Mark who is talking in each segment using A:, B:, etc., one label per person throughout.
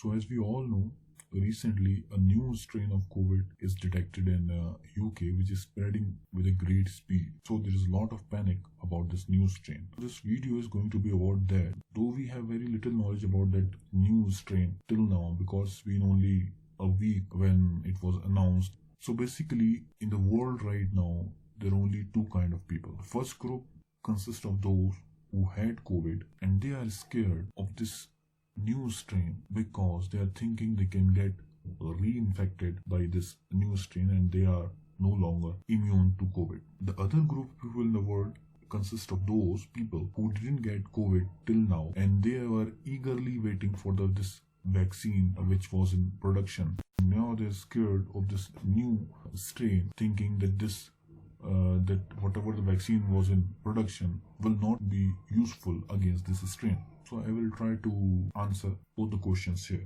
A: So as we all know, recently a new strain of COVID is detected in UK, which is spreading with a great speed. So there is a lot of panic about this new strain. This video is going to be about that. Though we have very little knowledge about that new strain till now, because we know only a week when it was announced. So basically, in the world right now, there are only two kind of people. The first group consists of those who had COVID and they are scared of this new strain because they are thinking they can get reinfected by this new strain and they are no longer immune to COVID. The other group of people in the world consists of those people who didn't get COVID till now and they were eagerly waiting for this vaccine which was in production. Now they're scared of this new strain, thinking that that whatever the vaccine was in production will not be useful against this strain. So I will try to answer both the questions here.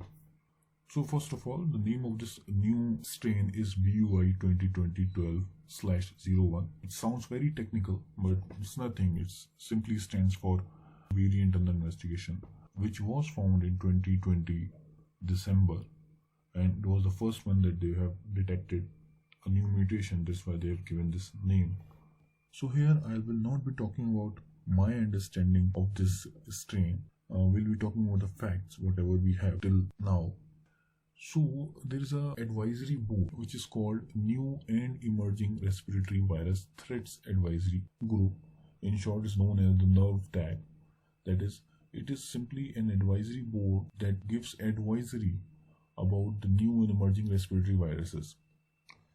A: So first of all, the name of this new strain is BUI 2020-12/01. It sounds very technical, but it's nothing. It simply stands for variant under investigation, which was found in 2020 December, and it was the first one that they have detected a new mutation. That's why they have given this name. So here I will not be talking about my understanding of this strain. We'll be talking about the facts, whatever we have till now. So there is a advisory board which is called New and Emerging Respiratory Virus Threats Advisory Group. In short, is known as the NERV-TAG. That is, it is simply an advisory board that gives advisory about the new and emerging respiratory viruses.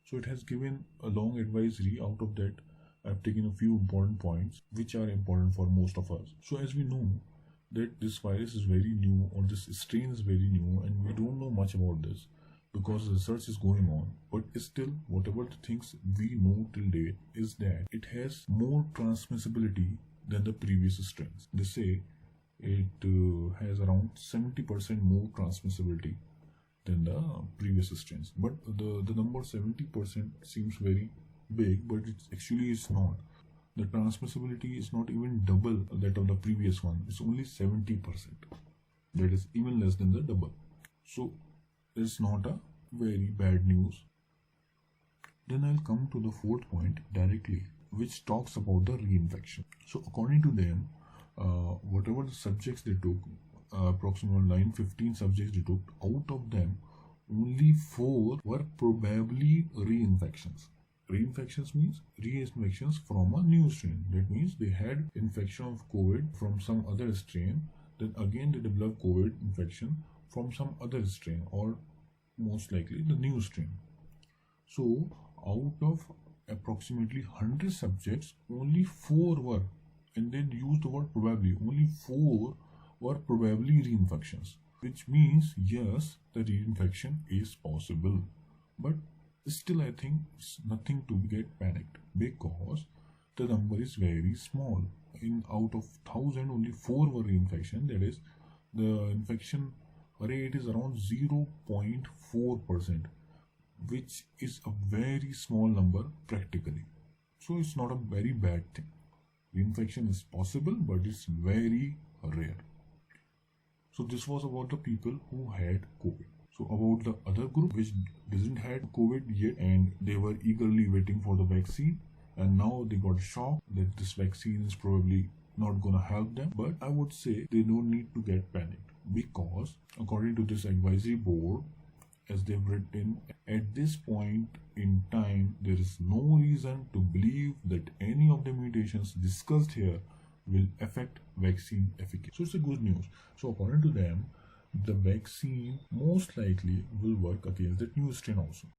A: So it has given a long advisory. Out of that, I've taken a few important points which are important for most of us. So as we know that this virus is very new, or this strain is very new, and we don't know much about this because research is going on. But still, whatever the things we know till date is that it has more transmissibility than the previous strains. They say it has around 70% more transmissibility than the previous strains. But the number 70% seems very big, but it actually is not. The transmissibility is not even double that of the previous one. It's only 70%. That is even less than the double. So it's not a very bad news. Then I'll come to the fourth point directly, which talks about the reinfection. So according to them, whatever the subjects they took, approximately 915 subjects they took, out of them only 4 were probably reinfections. Reinfections means reinfections from a new strain. That means they had infection of COVID from some other strain, then again they developed COVID infection from some other strain, or most likely the new strain. So out of approximately 100 subjects, only 4 were, and then use the word probably, only 4 were probably reinfections, which means yes, the reinfection is possible. But still, I think it's nothing to get panicked because the number is very small. In out of 1,000, only 4 were reinfection. That is, the infection rate is around 0.4%, which is a very small number practically. So it's not a very bad thing. Reinfection is possible, but it's very rare. So this was about the people who had COVID. So about the other group which doesn't had COVID yet and they were eagerly waiting for the vaccine, and now they got shocked that this vaccine is probably not gonna help them. But I would say they don't need to get panicked because according to this advisory board, as they've written, at this point in time there is no reason to believe that any of the mutations discussed here will affect vaccine efficacy. So it's a good news. So according to them, the vaccine most likely will work against the new strain also.